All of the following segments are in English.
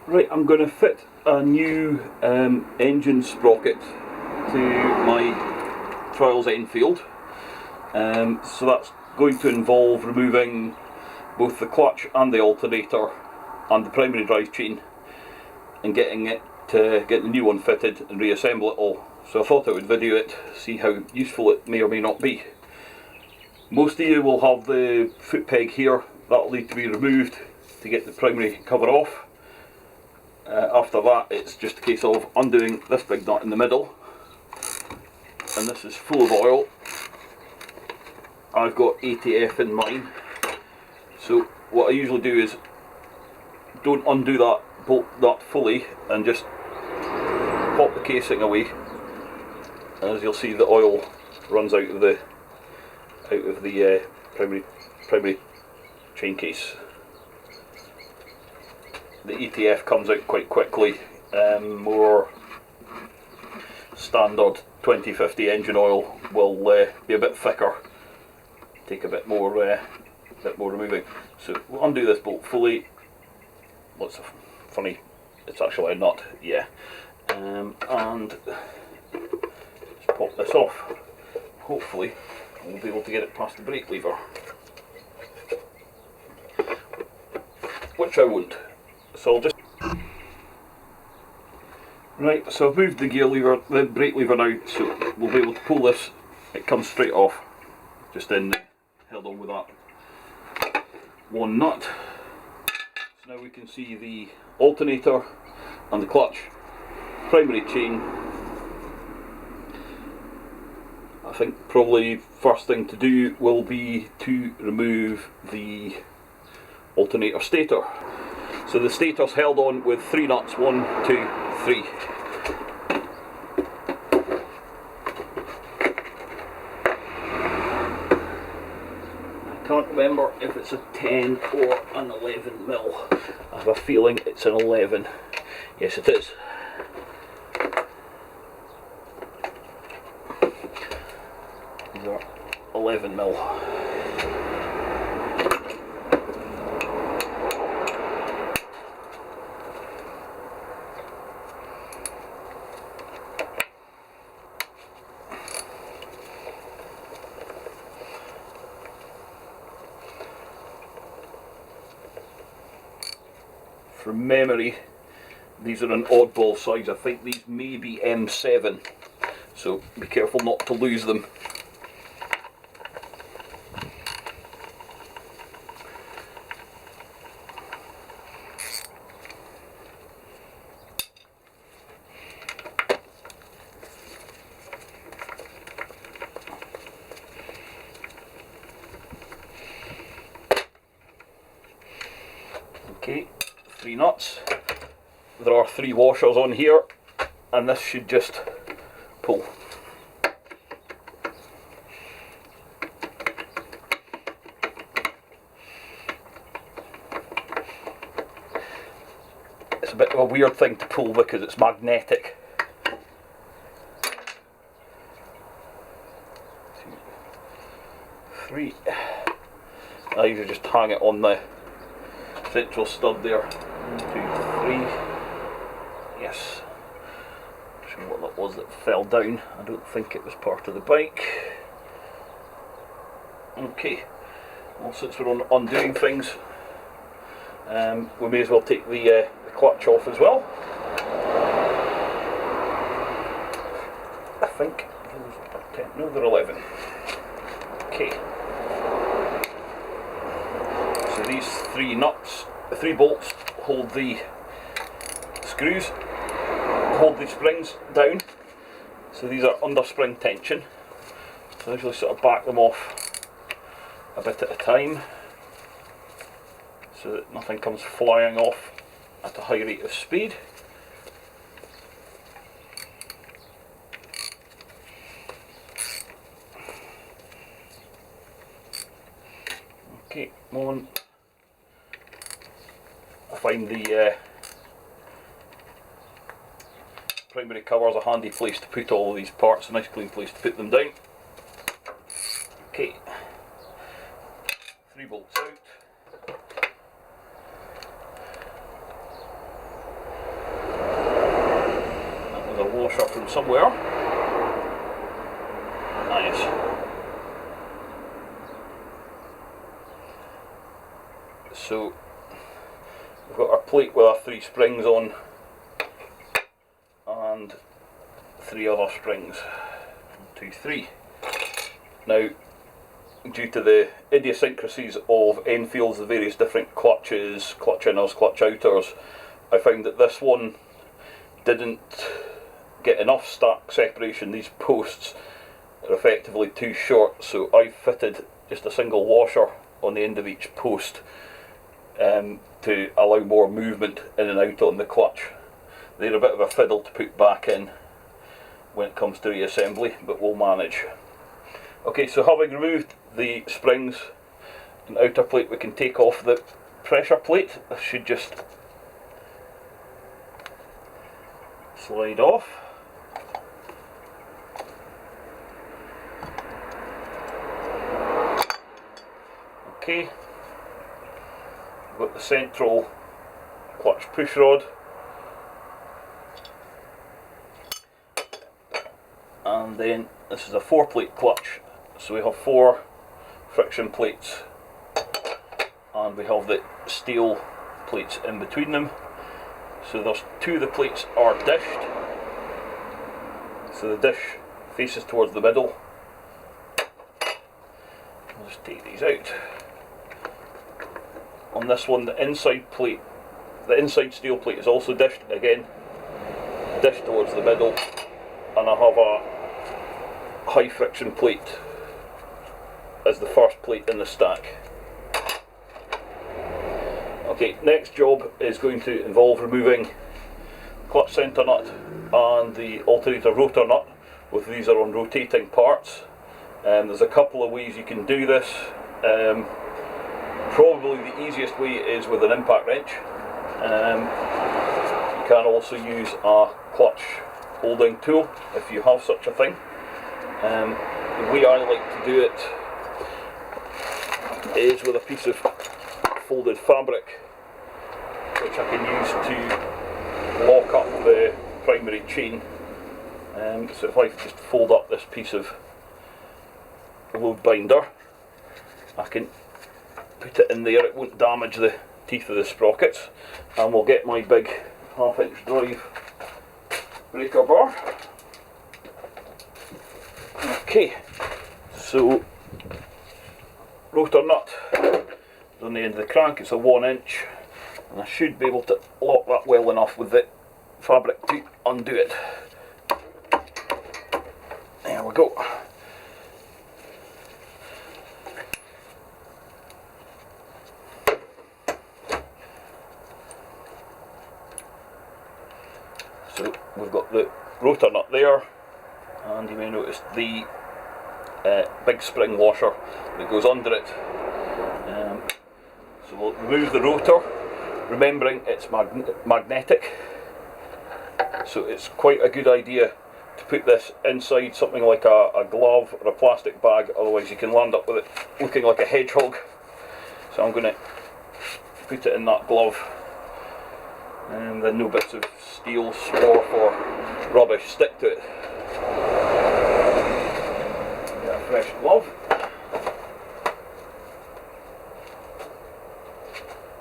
Right, I'm going to fit a new engine sprocket to my Royal Enfield. So that's going to involve removing both the clutch and the alternator and the primary drive chain and getting the new one fitted and reassemble it all. So I thought I would video it, see how useful it may or may not be. Most of you will have the foot peg here, that'll need to be removed to get the primary cover off. After that, it's just a case of undoing this big nut in the middle, and this is full of oil. I've got ATF in mine, so what I usually do is don't undo that bolt nut fully and just pop the casing away. And as you'll see, the oil runs out of the primary chain case. The ETF comes out quite quickly. More standard 2050 engine oil will be a bit thicker, take a bit more removing. So we'll undo this bolt fully. What's funny? It's actually a nut, yeah. And just pop this off. Hopefully, we'll be able to get it past the brake lever, which I won't. So I'll just so I've moved the brake lever now, so we'll be able to pull this. It comes straight off, just held on with that one nut. So now we can see the alternator and the clutch, primary chain. I think probably first thing to do will be to remove the alternator stator. So the stator's held on with 3 nuts, 1, 2, 3. I can't remember if it's a 10 or an 11 mil. I have a feeling it's an 11. Yes, it is. These are 11 mil. From memory, these are an oddball size. I think these may be M7, so be careful not to lose them. Okay, 3 nuts. There are 3 washers on here, and this should just pull. It's a bit of a weird thing to pull because it's magnetic. 2, 3. I usually just hang it on the central stud there. 1, 2, 3. Yes. Not sure what that was that fell down. I don't think it was part of the bike. Okay. Well, since we're on undoing things, we may as well take the clutch off as well. I think those are 10. No, they're 11. Okay. So these 3 bolts hold the screws, hold the springs down. So these are under spring tension. So I usually sort of back them off a bit at a time so that nothing comes flying off at a high rate of speed. Okay, one. I find the primary cover is a handy place to put all of these parts, a nice clean place to put them down. Okay, 3 bolts out. washer from somewhere. Nice. So we've got our plate with our 3 springs on and 3 other springs. 1, 2, 3. Now, due to the idiosyncrasies of Enfields, the various different clutches, clutch inners, clutch outers, I found that this one didn't get enough stack separation. These posts are effectively too short, so I fitted just a single washer on the end of each post to allow more movement in and out on the clutch. They're a bit of a fiddle to put back in when it comes to reassembly, but we'll manage. Okay, so having removed the springs and outer plate, we can take off the pressure plate. This should just slide off. Okay, we've got the central clutch push rod, and then this is a 4-plate clutch, so we have 4 friction plates and we have the steel plates in between them. So there's 2 of the plates are dished, so the dish faces towards the middle. I'll just take these out. On this one, the inside plate, the inside steel plate is also dished, again dished towards the middle, and I have a high friction plate as the first plate in the stack. Okay, next job is going to involve removing clutch centre nut and the alternator rotor nut. Both of these are on rotating parts. There's a couple of ways you can do this. Probably the easiest way is with an impact wrench. You can also use a clutch holding tool if you have such a thing. The way I like to do it is with a piece of folded fabric, which I can use to lock up the primary chain. So if I just fold up this piece of load binder, I can put it in there, it won't damage the teeth of the sprockets, and we'll get my big 1/2-inch drive breaker bar. Okay, so rotor nut is on the end of the crank. It's a 1-inch, and I should be able to lock that well enough with the fabric to undo it. There we go. So we've got the rotor nut there, and you may notice the big spring washer that goes under it. So we'll remove the rotor, remembering it's magnetic, so it's quite a good idea to put this inside something like a glove or a plastic bag, otherwise you can land up with it looking like a hedgehog. So I'm going to put it in that glove, and then no bits of steel, swarf or rubbish stick to it. Get a fresh glove.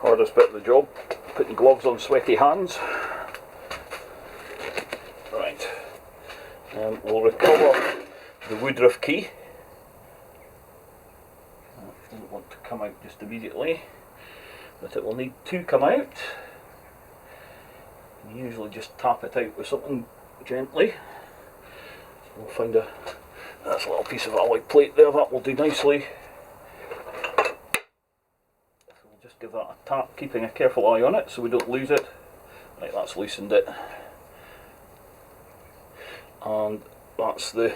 Hardest bit of the job, putting gloves on sweaty hands. Right, we'll recover the woodruff key. That doesn't want to come out just immediately, but it will need to come out. You usually just tap it out with something gently. We'll find that's a little piece of alloy plate there, that will do nicely. So we'll just give that a tap, keeping a careful eye on it so we don't lose it. Right, that's loosened it. And that's the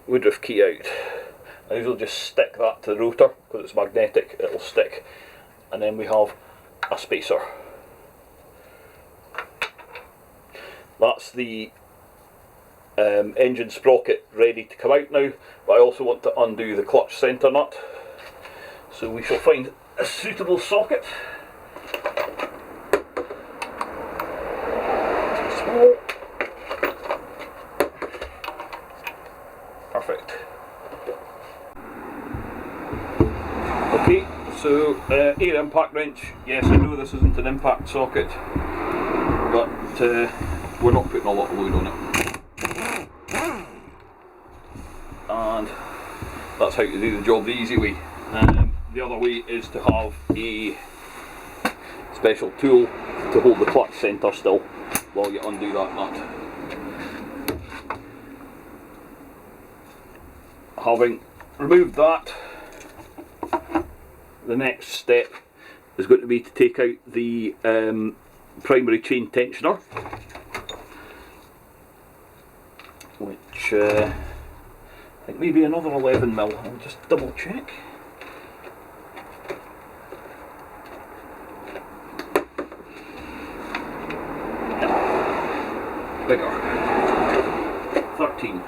woodruff key out. I usually just stick that to the rotor because it's magnetic, it'll stick. And then we have a spacer. That's the engine sprocket ready to come out now, but I also want to undo the clutch centre nut. So we shall find a suitable socket. Too small. air impact wrench. Yes, I know this isn't an impact socket, but we're not putting a lot of load on it. And that's how to do the job the easy way. The other way is to have a special tool to hold the clutch centre still while you undo that nut. Having removed that, the next step is going to be to take out the primary chain tensioner, which I think maybe another 11mm. I'll just double check. Yeah. Bigger. 13.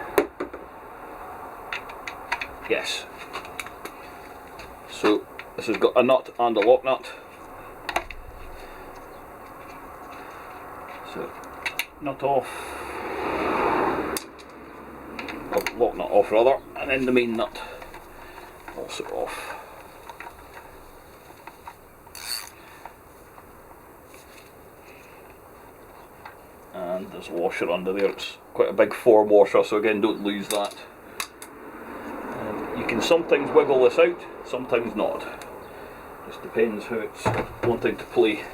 Yes. So this has got a nut and a lock nut. So nut off, or lock nut off rather, and then the main nut also off. And there's a washer under there. It's quite a big 4 washer, so again, don't lose that. You can sometimes wiggle this out, sometimes not. Just depends how it's wanting to play.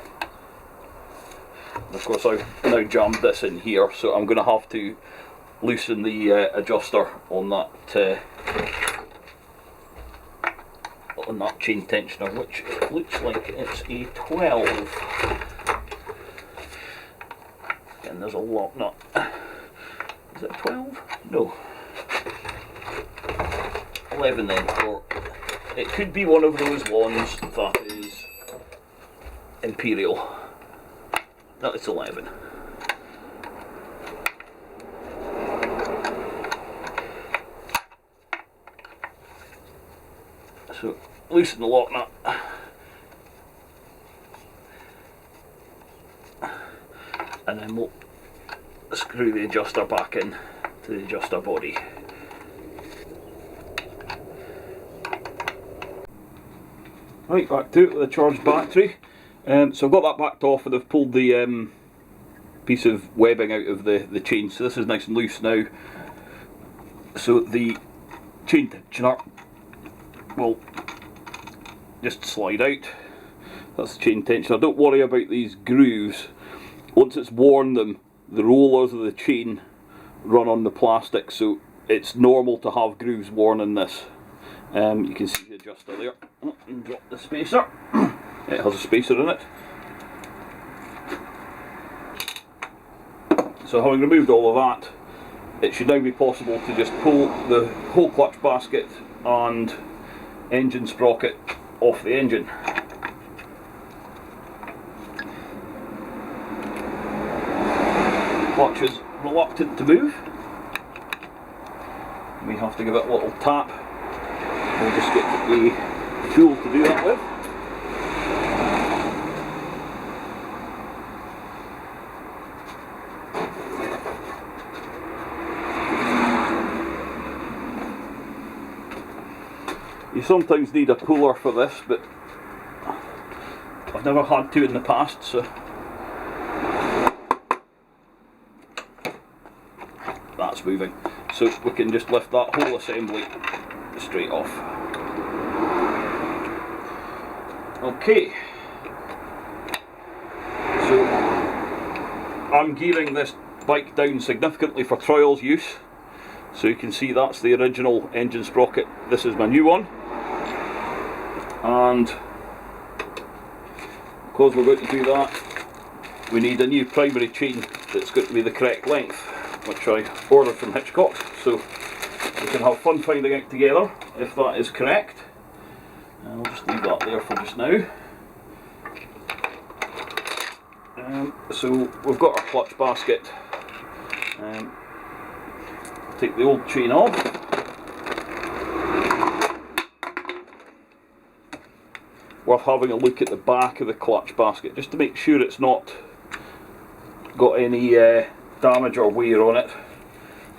And of course I've now jammed this in here, so I'm going to have to loosen the adjuster on that chain tensioner, which looks like it's a 12. And there's a lock nut. Is it 12? No. 11 then, or it could be one of those ones that is Imperial. No, it's 11. So loosen the lock nut, and then we'll screw the adjuster back in to the adjuster body. Right, back to it with a charged battery. So I've got that backed off, and I've pulled the piece of webbing out of the chain, so this is nice and loose now. So the chain tensioner will just slide out. That's the chain tensioner. Don't worry about these grooves. Once it's worn them, the rollers of the chain run on the plastic, so it's normal to have grooves worn in this. You can see the adjuster there, and drop the spacer. It has a spacer in it. So having removed all of that, it should now be possible to just pull the whole clutch basket and engine sprocket off the engine. Clutch is reluctant to move. We have to give it a little tap. We'll just get a tool to do that with. You sometimes need a puller for this, but I've never had to in the past, so that's moving. So we can just lift that whole assembly straight off. Okay, so I'm gearing this bike down significantly for trials use. So you can see that's the original engine sprocket, this is my new one. And because we're going to do that, we need a new primary chain that's going to be the correct length, which I ordered from Hitchcock, so we can have fun finding out together if that is correct. And I'll just leave that there for just now. So we've got our clutch basket. Take the old chain off. Worth having a look at the back of the clutch basket just to make sure it's not got any damage or wear on it.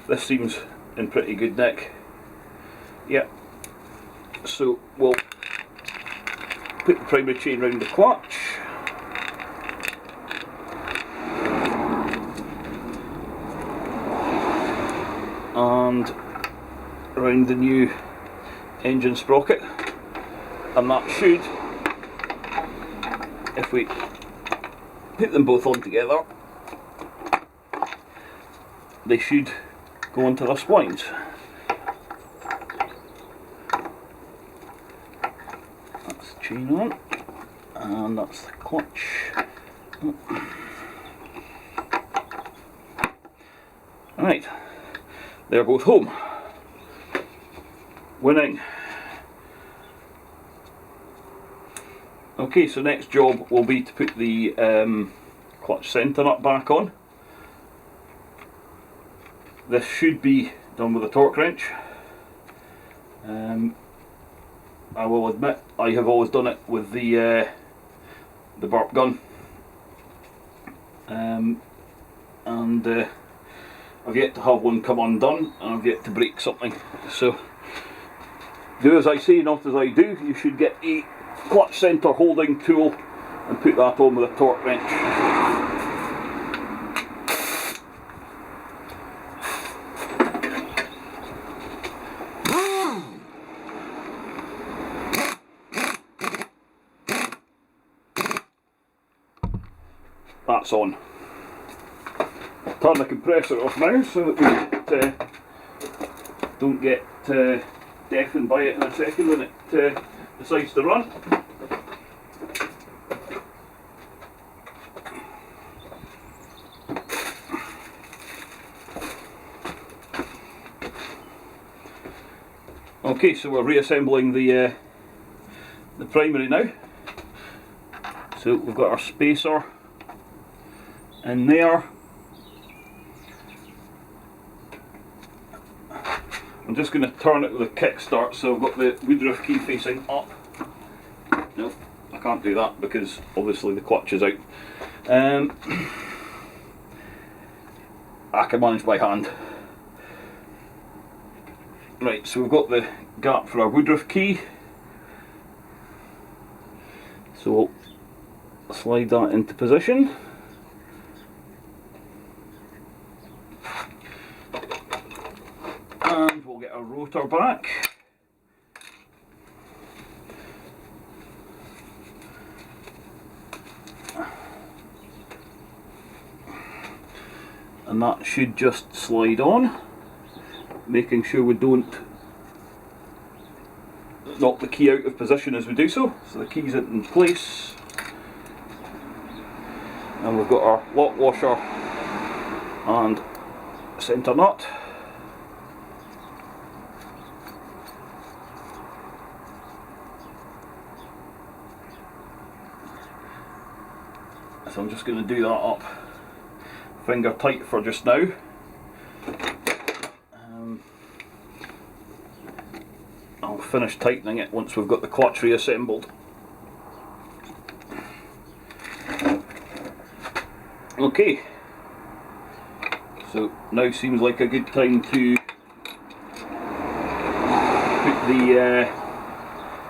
This seems in pretty good nick. Yeah. So we'll put the primary chain round the clutch. And around the new engine sprocket, and that should, if we put them both on together, they should go onto the splines. That's the chain on, and that's the clutch. Right, they're both home. Winning. Okay, so next job will be to put the clutch centre nut back on. This should be done with a torque wrench. I will admit I have always done it with the burp gun, and I've yet to have one come undone, and I've yet to break something. So do as I say, not as I do. You should get a clutch centre holding tool and put that on with a torque wrench. That's on. Turn the compressor off now so that we don't get deafened by it in a second when it decides to run. Okay, so we're reassembling the primary now. So we've got our spacer in there. I'm just going to turn it with a kickstart, so I've got the woodruff key facing up. No, I can't do that because obviously the clutch is out. I can manage by hand. Right, so we've got the gap for our woodruff key. So we'll slide that into position. And we'll get our rotor back. And that should just slide on, making sure we don't knock the key out of position as we do so. So the key's in place. And we've got our lock washer and centre nut. So I'm just going to do that up finger tight for just now. I'll finish tightening it once we've got the clutch reassembled. Okay, so now seems like a good time to put the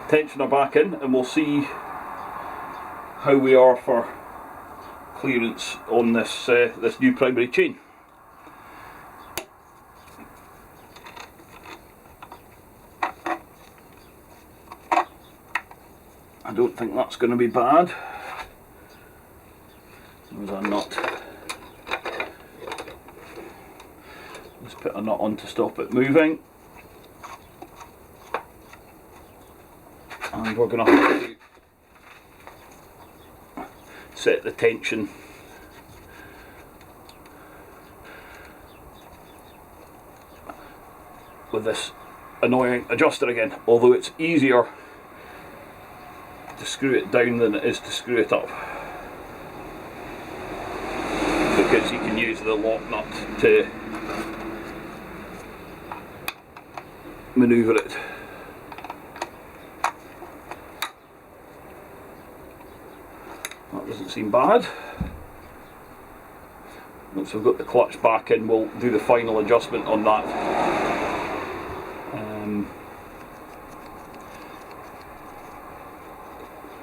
tensioner back in, and we'll see how we are for clearance on this this new primary chain. I don't think that's going to be bad. There's a nut. Let's put a nut on to stop it moving. And we're going to have to set the tension with this annoying adjuster again, although it's easier to screw it down than it is to screw it up, because you can use the lock nut to manoeuvre it. That doesn't seem bad. Once we've got the clutch back in, we'll do the final adjustment on that.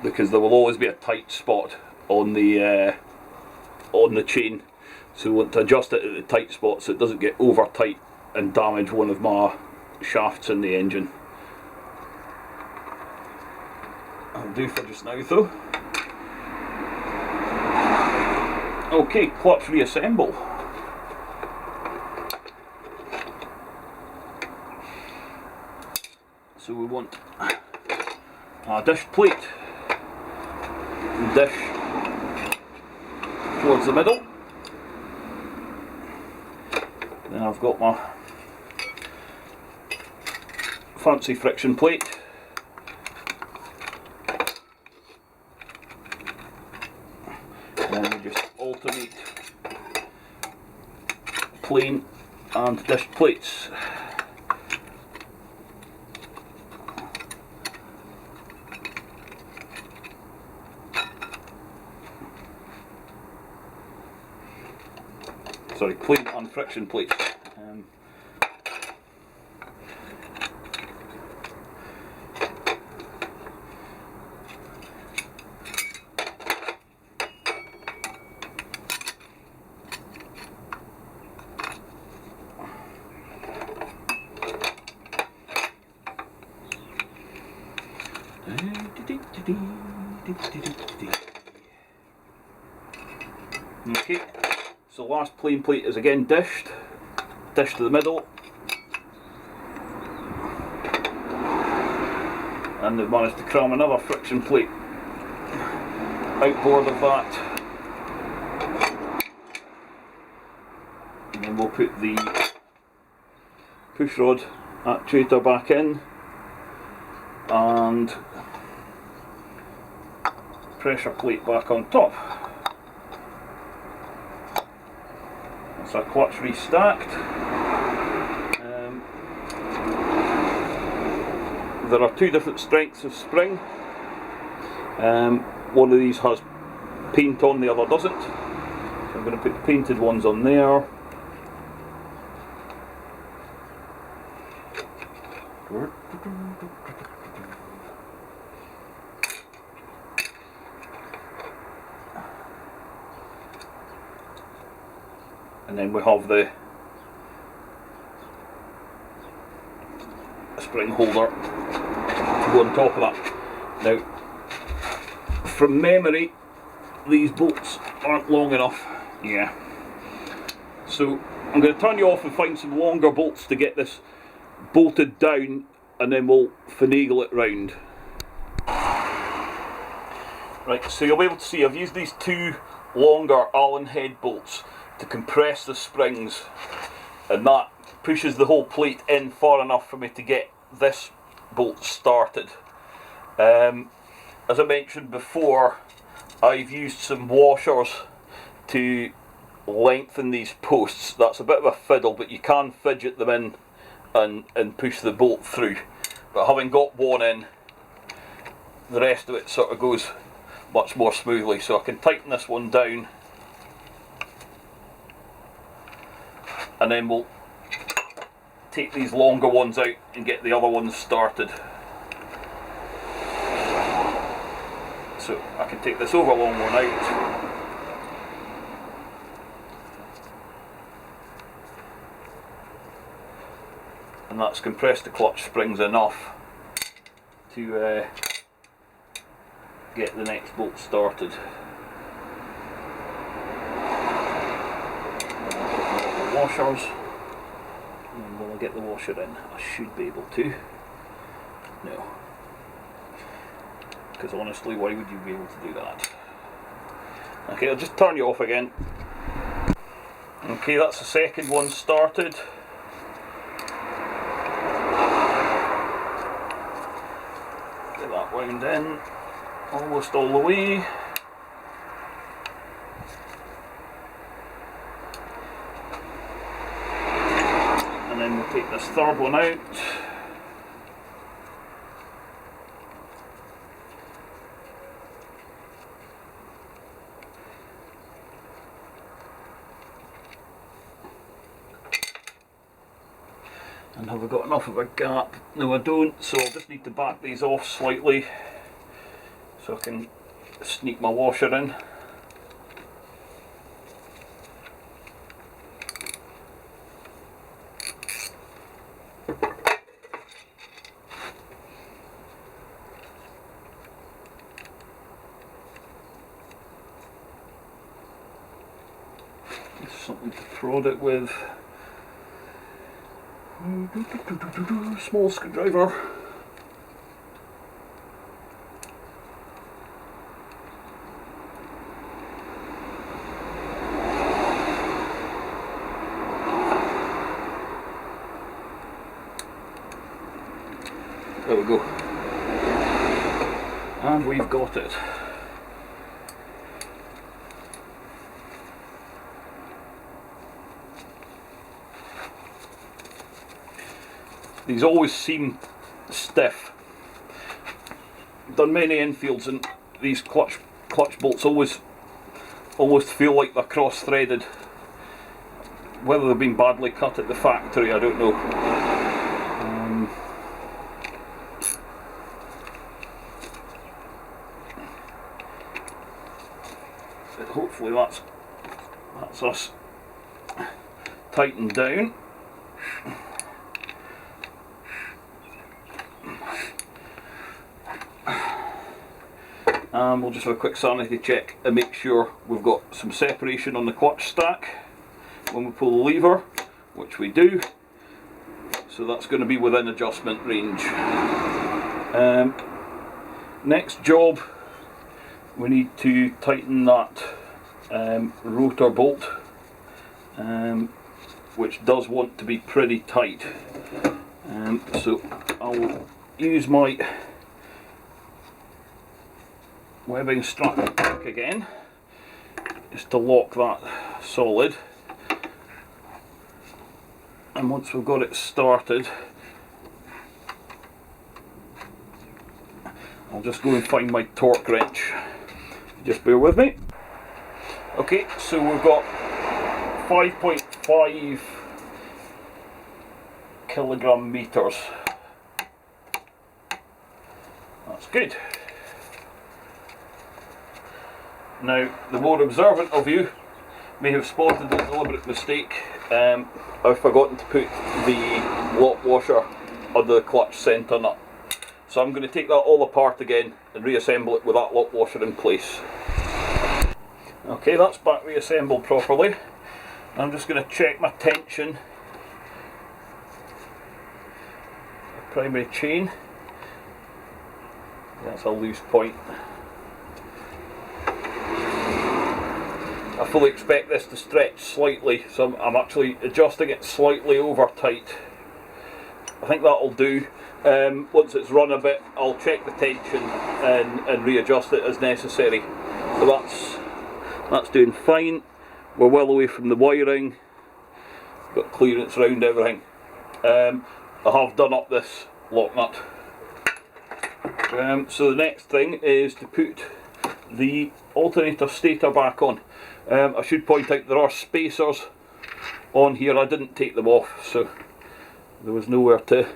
because there will always be a tight spot on the chain, so we want to adjust it at the tight spot so it doesn't get over tight and damage one of my shafts in the engine. I'll do for just now though. Okay, clutch reassemble. So we want a dish plate, dish towards the middle. Then I've got my fancy friction plate. And then we just alternate plain and dish plates. Sorry, plain and friction plates. Okay, so last plain plate is again dished, dish to the middle, and they've managed to cram another friction plate outboard of that, and then we'll put the pushrod actuator back in and pressure plate back on top. That's our clutch restacked. There are two different strengths of spring. One of these has paint on, the other doesn't. So I'm going to put the painted ones on there. And then we have the spring holder to go on top of that. Now, from memory, these bolts aren't long enough. Yeah. So I'm going to turn you off and find some longer bolts to get this bolted down, and then we'll finagle it round. Right, so you'll be able to see I've used these two longer Allen head bolts to compress the springs, and that pushes the whole plate in far enough for me to get this bolt started. As I mentioned before, I've used some washers to lengthen these posts. That's a bit of a fiddle, but you can fidget them in and push the bolt through. But having got one in, the rest of it sort of goes much more smoothly. So I can tighten this one down, and then we'll take these longer ones out and get the other ones started. So I can take this overlong one out, and that's compressed the clutch springs enough to get the next bolt started. Washers, and will I get the washer in? I should be able to. No, because honestly, why would you be able to do that? Okay, I'll just turn you off again. Okay, that's the second one started. Get that wound in almost all the way. And then we'll take this third one out. And have I got enough of a gap? No, I don't, so I'll just need to back these off slightly so I can sneak my washer in. Something to prod it with. Small screwdriver. There we go. And we've got it. These always seem stiff. I've done many Enfields and these clutch bolts always feel like they're cross-threaded. Whether they've been badly cut at the factory, I don't know. But hopefully that's us tightened down. And we'll just have a quick sanity check and make sure we've got some separation on the clutch stack when we pull the lever, which we do. So that's going to be within adjustment range. Next job, we need to tighten that rotor bolt, which does want to be pretty tight. So I'll use my webbing strap back again, just to lock that solid. And once we've got it started, I'll just go and find my torque wrench. Just bear with me. Okay, so we've got 5.5 kilogram meters. That's good. Now, the more observant of you may have spotted a deliberate mistake. I've forgotten to put the lock washer on the clutch centre nut. So I'm going to take that all apart again and reassemble it with that lock washer in place. Okay, that's back reassembled properly. I'm just going to check my tension. The primary chain. That's a loose point. I fully expect this to stretch slightly, so I'm actually adjusting it slightly over tight. I think that'll do. Once it's run a bit, I'll check the tension and readjust it as necessary. So that's doing fine. We're well away from the wiring. Got clearance around everything. I have done up this lock nut. So the next thing is to put the alternator stator back on. I should point out there are spacers on here. I didn't take them off, so there was nowhere to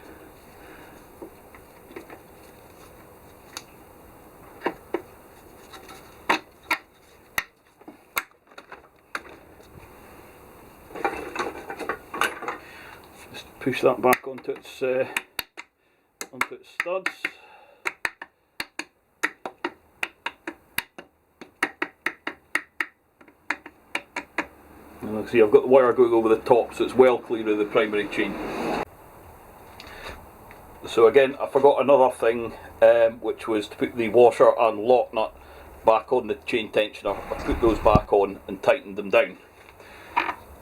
just push that back onto its studs. And like I see, I've got the wire going over the top, so it's well clear of the primary chain. So again, I forgot another thing, which was to put the washer and lock nut back on the chain tensioner. I put those back on and tightened them down.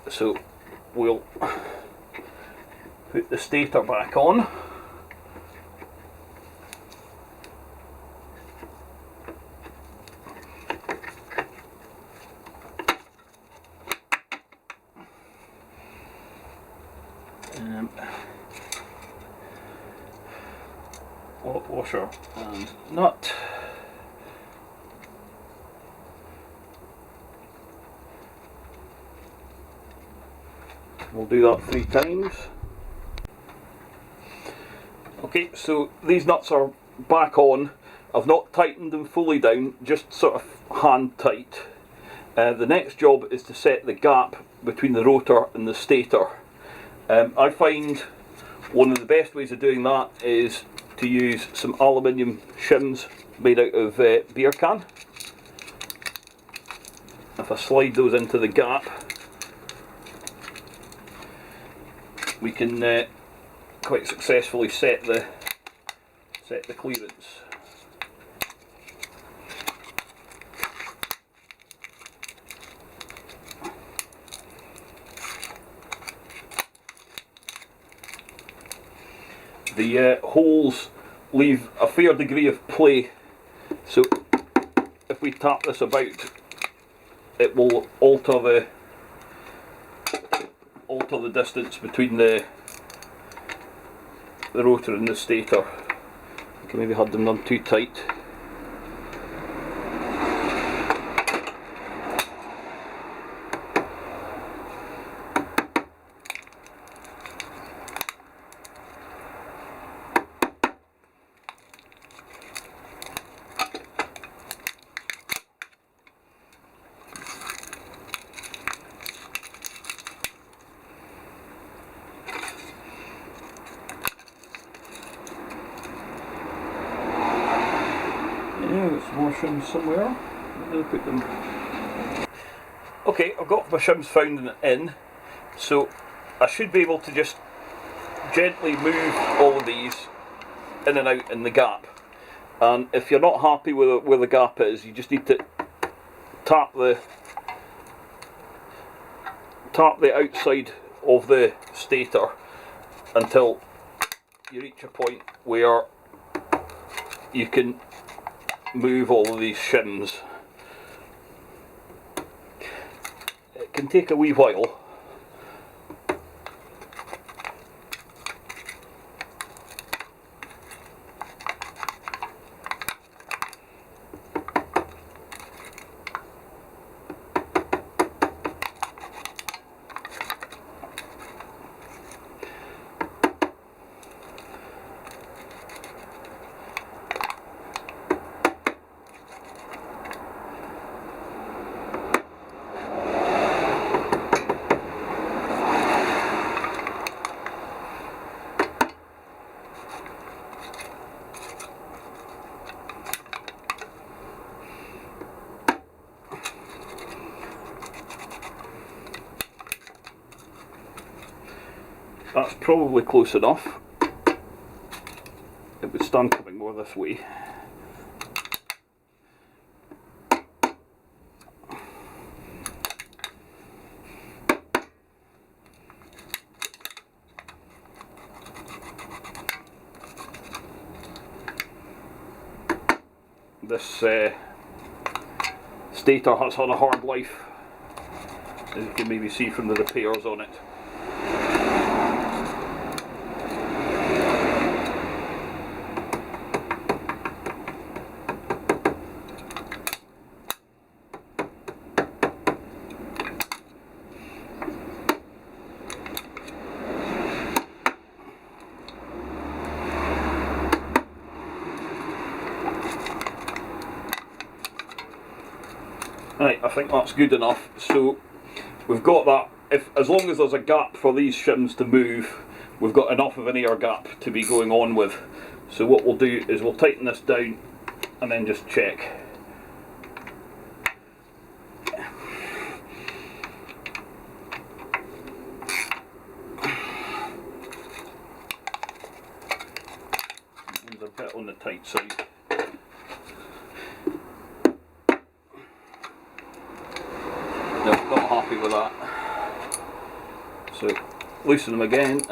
So we'll put the stator back on. Lock washer and nut. We'll do that 3 times. Okay, so these nuts are back on. I've not tightened them fully down, just sort of hand tight. The next job is to set the gap between the rotor and the stator. I find one of the best ways of doing that is to use some aluminium shims made out of beer can. If I slide those into the gap, we can quite successfully set the clearance. The holes leave a fair degree of play, so if we tap this about, it will alter the distance between the rotor and the stator. I can maybe have them done too tight. There's more shims somewhere. Where did I put them? Okay, I've got my shims found in, so I should be able to just gently move all of these in and out in the gap. And if you're not happy with where the gap is, you just need to tap the outside of the stator until you reach a point where you can move all of these shims. It can take a wee while. That's probably close enough. It would stand coming more this way. This stator has had a hard life, as you can maybe see from the repairs on it. Right, I think that's good enough. So we've got that. As long as there's a gap for these shims to move, we've got enough of an air gap to be going on with. So what we'll do is we'll tighten this down and then just check. It's a bit on the tight side. Not happy with that, so loosen them again.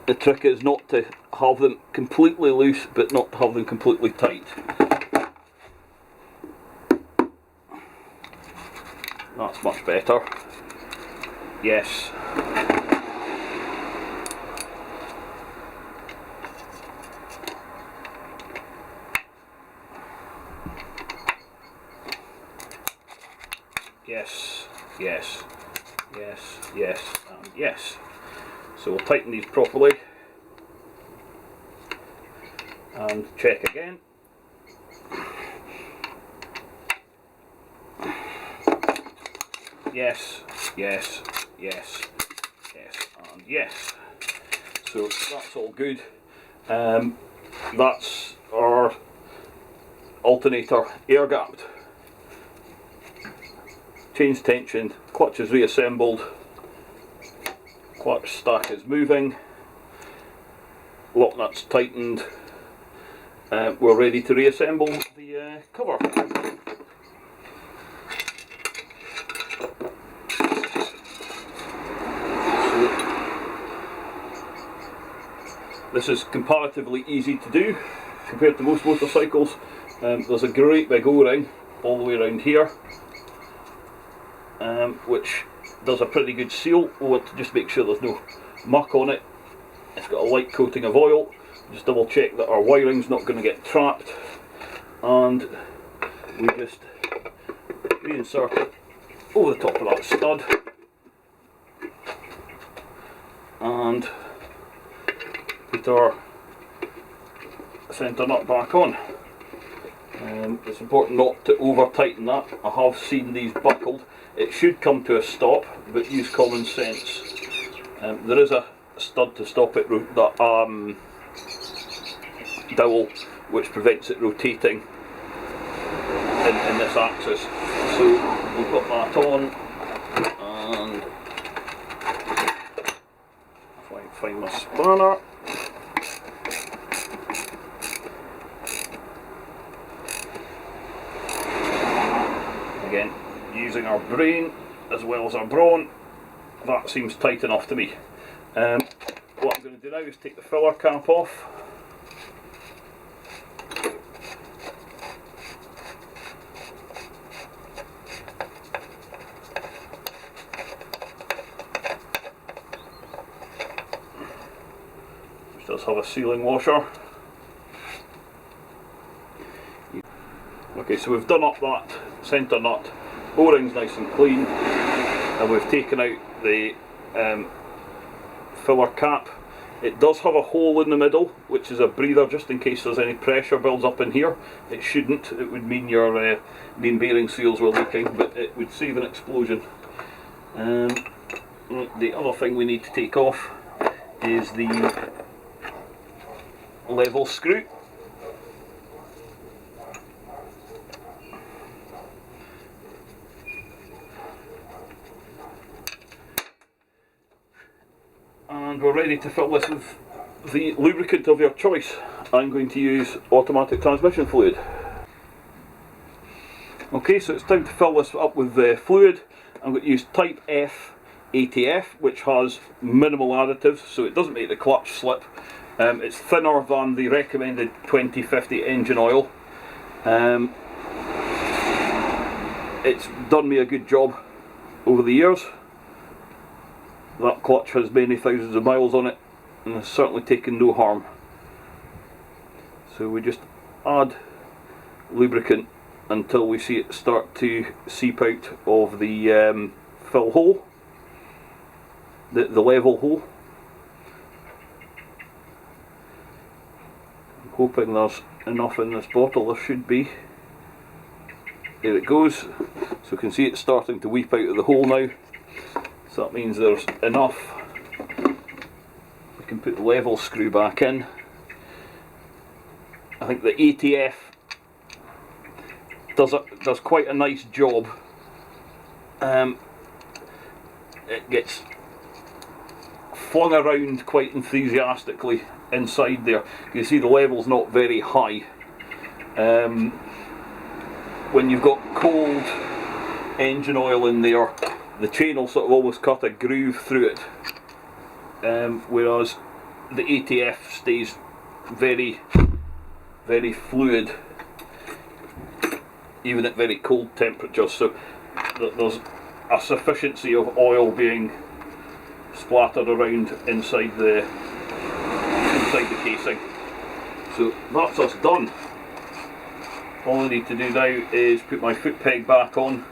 The trick is not to have them completely loose but not to have them completely tight. That's much better. Yes. Yes, yes, yes, yes, and yes. So we'll tighten these properly. and check again. Yes, yes, yes, yes, and yes. So that's all good. That's our alternator air gapped. Change tension, clutch is reassembled, clutch stack is moving, lock nuts tightened. We're ready to reassemble the cover. This is comparatively easy to do compared to most motorcycles. There's a great big O-ring all the way around here, which does a pretty good seal. We want to just make sure there's no muck on it. It's got a light coating of oil. Just double check that our wiring's not going to get trapped, and we just reinsert it over the top of that stud and put our centre nut back on. It's important not to over tighten that. I have seen these buckled. It should come to a stop, but use common sense. There is a stud to stop it, that dowel, which prevents it rotating in this axis. So we've got that on, and if I can find my spanner. Again, using our brain as well as our brawn, that seems tight enough to me. What I'm going to do now is take the filler cap off. Which does have a sealing washer. Okay, so we've done up that centre nut, O-ring's nice and clean, and we've taken out the filler cap. It does have a hole in the middle, which is a breather just in case there's any pressure builds up in here. It shouldn't. It would mean your main bearing seals were leaking, but it would save an explosion. The other thing we need to take off is the level screw. And we're ready to fill this with the lubricant of your choice. I'm going to use automatic transmission fluid. Okay, so it's time to fill this up with the fluid. I'm going to use Type F ATF, which has minimal additives, so it doesn't make the clutch slip. It's thinner than the recommended 2050 engine oil. It's done me a good job over the years. That clutch has many thousands of miles on it and has certainly taken no harm. So we just add lubricant until we see it start to seep out of the fill hole, the level hole. I'm hoping there's enough in this bottle. There should be. There it goes. So you can see it's starting to weep out of the hole now. So that means there's enough. We can put the level screw back in. I think the ATF does quite a nice job. It gets flung around quite enthusiastically inside there. You see the level's not very high. When you've got cold engine oil in there, the chain will sort of almost cut a groove through it, whereas the ATF stays very, very fluid even at very cold temperatures. So there's a sufficiency of oil being splattered around inside the casing. So that's us done. All I need to do now is put my foot peg back on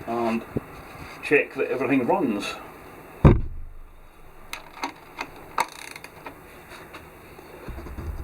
and check that everything runs.